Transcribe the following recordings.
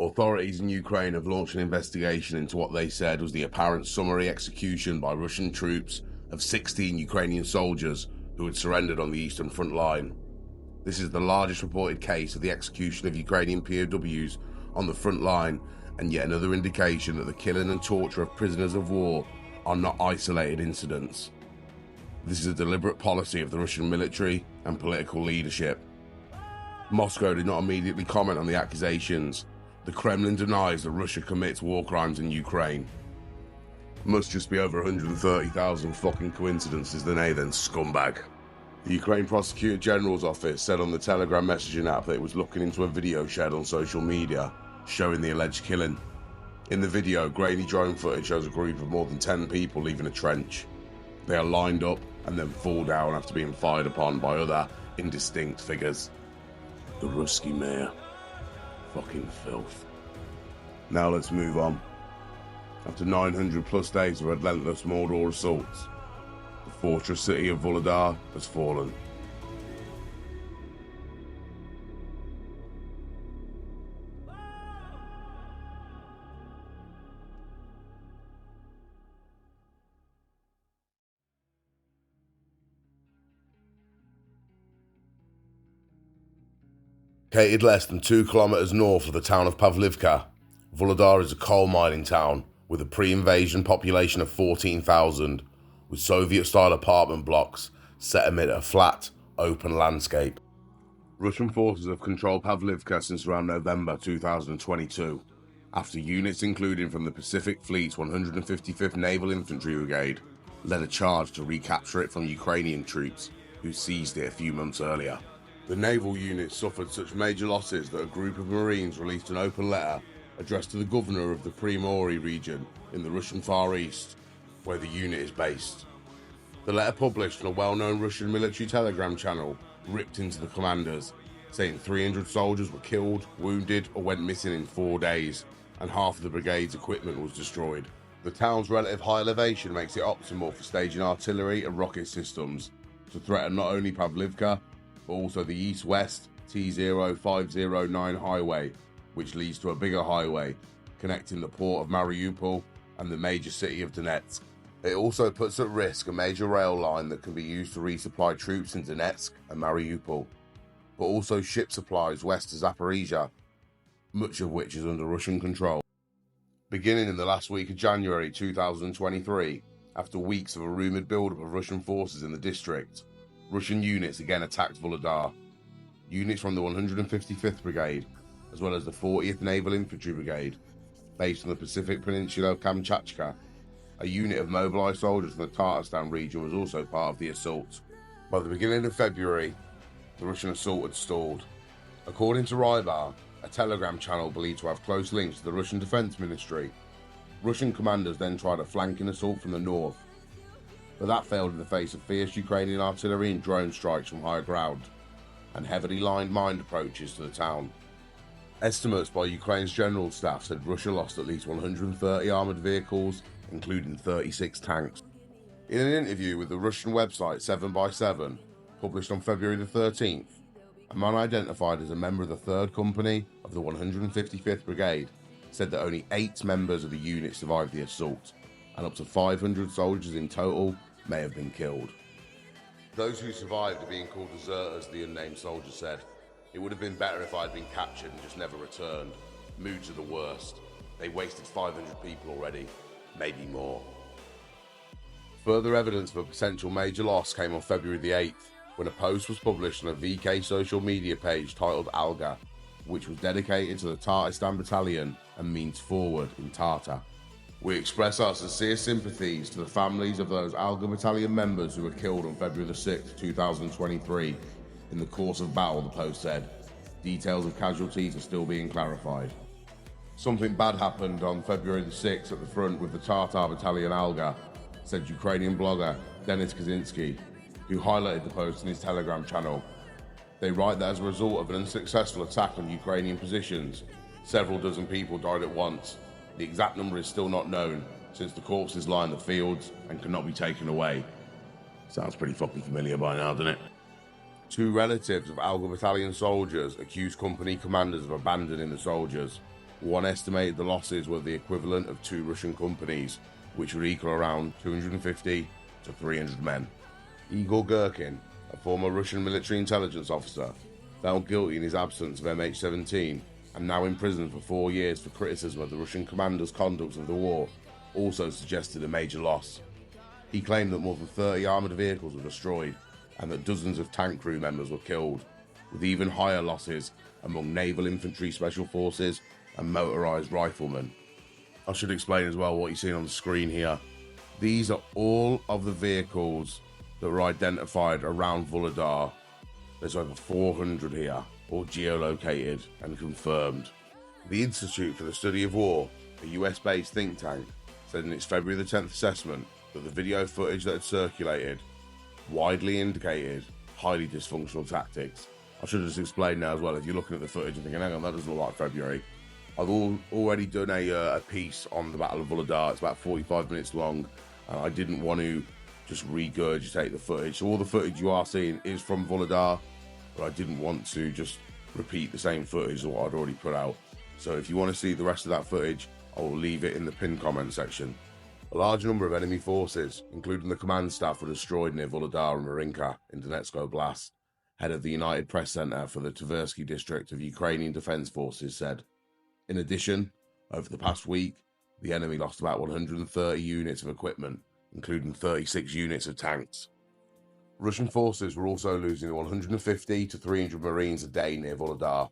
Authorities in Ukraine have launched an investigation into what they said was the apparent summary execution by Russian troops of 16 Ukrainian soldiers who had surrendered on the eastern front line. This is the largest reported case of the execution of Ukrainian POWs on the front line, and yet another indication that the killing and torture of prisoners of war are not isolated incidents. This is a deliberate policy of the Russian military and political leadership. Moscow did not immediately comment on the accusations. The Kremlin denies that Russia commits war crimes in Ukraine. Must just be over 130,000 fucking coincidences, then scumbag. The Ukraine Prosecutor General's office said on the Telegram messaging app that it was looking into a video shared on social media showing the alleged killing. In the video, grainy drone footage shows a group of more than 10 people leaving a trench. They are lined up and then fall down after being fired upon by other indistinct figures. The Ruzzian mayor. Fucking filth. Now let's move on. After 900 plus days of relentless Mordor assaults, the fortress city of Vhuledar has fallen. Located less than 2 kilometers north of the town of Pavlivka, Vuhledar is a coal mining town with a pre-invasion population of 14,000, with Soviet-style apartment blocks set amid a flat, open landscape. Russian forces have controlled Pavlivka since around November 2022, after units including from the Pacific Fleet's 155th Naval Infantry Brigade led a charge to recapture it from Ukrainian troops who seized it a few months earlier. The naval unit suffered such major losses that a group of Marines released an open letter addressed to the governor of the Primory region in the Russian Far East, where the unit is based. The letter, published on a well-known Russian military telegram channel, ripped into the commanders, saying 300 soldiers were killed, wounded, or went missing in 4 days, and half of the brigade's equipment was destroyed. The town's relative high elevation makes it optimal for staging artillery and rocket systems to threaten not only Pavlivka, but also the east-west T0509 highway, which leads to a bigger highway connecting the port of Mariupol and the major city of Donetsk. It also puts at risk a major rail line that can be used to resupply troops in Donetsk and Mariupol, but also ship supplies west to Zaporizhia, much of which is under Russian control. Beginning in the last week of January 2023, after weeks of a rumoured build-up of Russian forces in the district, Russian units again attacked Vhuledar. Units from the 155th Brigade, as well as the 40th Naval Infantry Brigade, based on the Pacific Peninsula of Kamchatka. A unit of mobilised soldiers from the Tatarstan region was also part of the assault. By the beginning of February, the Russian assault had stalled. According to Rybar, a telegram channel believed to have close links to the Russian Defence Ministry, Russian commanders then tried a flanking assault from the north, but that failed in the face of fierce Ukrainian artillery and drone strikes from higher ground, and heavily lined mined approaches to the town. Estimates by Ukraine's general staff said Russia lost at least 130 armoured vehicles, including 36 tanks. In an interview with the Russian website 7x7, published on February the 13th, a man identified as a member of the 3rd Company of the 155th Brigade said that only 8 members of the unit survived the assault, and up to 500 soldiers in total may have been killed. Those who survived are being called deserters, the unnamed soldier said. It would have been better if I had been captured and just never returned. Moods are the worst. They wasted 500 people already, maybe more. Further evidence of a potential major loss came on February the 8th, when a post was published on a VK social media page titled Alga, which was dedicated to the Tatarstan Battalion and means forward in Tatar. We express our sincere sympathies to the families of those Alga Battalion members who were killed on February the 6th, 2023, in the course of battle, the post said. Details of casualties are still being clarified. Something bad happened on February the 6th at the front with the Tatar Battalion Alga, said Ukrainian blogger Denis Kaczynski, who highlighted the post in his Telegram channel. They write that as a result of an unsuccessful attack on Ukrainian positions, several dozen people died at once. The exact number is still not known, since the corpses lie in the fields and cannot be taken away. Sounds pretty fucking familiar by now, doesn't it? 2 relatives of Alga Battalion soldiers accused company commanders of abandoning the soldiers. One estimated the losses were the equivalent of 2 Russian companies, which would equal around 250 to 300 men. Igor Gherkin, a former Russian military intelligence officer, found guilty in his absence of MH17 and now in prison for 4 years for criticism of the Russian commander's conduct of the war, also suggested a major loss. He claimed that more than 30 armoured vehicles were destroyed and that dozens of tank crew members were killed, with even higher losses among naval infantry special forces and motorised riflemen. I should explain as well what you're seeing on the screen here. These are all of the vehicles that were identified around Vhuledar. There's over 400 here, all geolocated and confirmed. The Institute for the Study of War, a US-based think tank, said in its February the 10th assessment that the video footage that had circulated widely indicated highly dysfunctional tactics. I should have just explained now as well, if you're looking at the footage and thinking, hang on, that doesn't look like February. I've already done a piece on the Battle of Vhuledar. It's about 45 minutes long, and I didn't want to just regurgitate the footage. So all the footage you are seeing is from Vhuledar, but I didn't want to just repeat the same footage as what I'd already put out. So if you want to see the rest of that footage, I will leave it in the pinned comment section. A large number of enemy forces, including the command staff, were destroyed near Vhuledar and Marinka in Donetsk Oblast, head of the United Press Center for the Tversky district of Ukrainian Defense Forces said. In addition, over the past week, the enemy lost about 130 units of equipment, including 36 units of tanks. Russian forces were also losing 150 to 300 Marines a day near Vhuledar.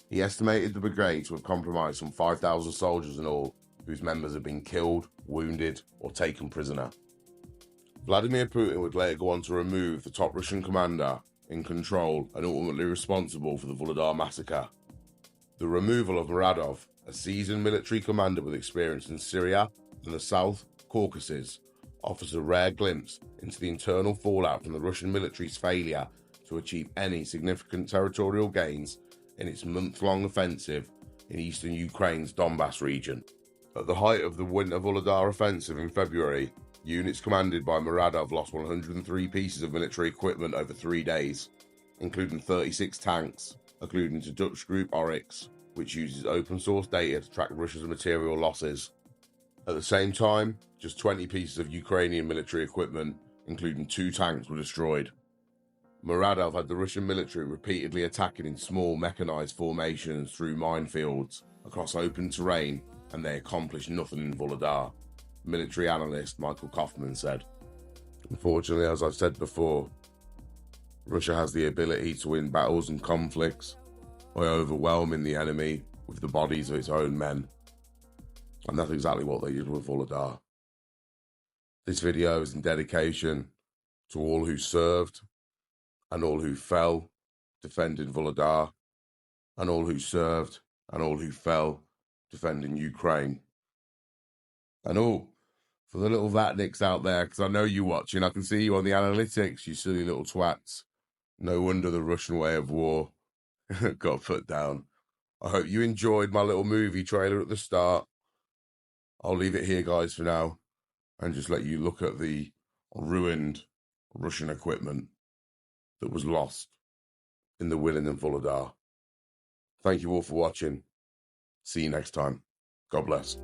He estimated the brigade to have compromised some 5,000 soldiers in all, whose members had been killed, wounded, or taken prisoner. Vladimir Putin would later go on to remove the top Russian commander in control and ultimately responsible for the Vhuledar massacre. The removal of Muradov, a seasoned military commander with experience in Syria and the South Caucasus, offers a rare glimpse into the internal fallout from the Russian military's failure to achieve any significant territorial gains in its month-long offensive in eastern Ukraine's Donbass region. At the height of the Winter Vhuledar offensive in February, units commanded by Muradov lost 103 pieces of military equipment over 3 days, including 36 tanks, including to Dutch group Oryx, which uses open source data to track Russia's material losses. At the same time, just 20 pieces of Ukrainian military equipment, including 2 tanks, were destroyed. Muradov had the Russian military repeatedly attacking in small mechanized formations through minefields across open terrain, and they accomplished nothing in Vhuledar, military analyst Michael Kaufman said. Unfortunately, as I've said before, Russia has the ability to win battles and conflicts by overwhelming the enemy with the bodies of its own men. And that's exactly what they did with Vhuledar. This video is in dedication to all who served and all who fell defending Vhuledar, and all who served and all who fell defending Ukraine. And all for the little Vatniks out there, because I know you watching, I can see you on the analytics, you silly little twats. No wonder the Russian way of war got put down. I hope you enjoyed my little movie trailer at the start. I'll leave it here, guys, for now, and just let you look at the ruined Russian equipment that was lost in the winning in Vhuledar. Thank you all for watching. See you next time. God bless.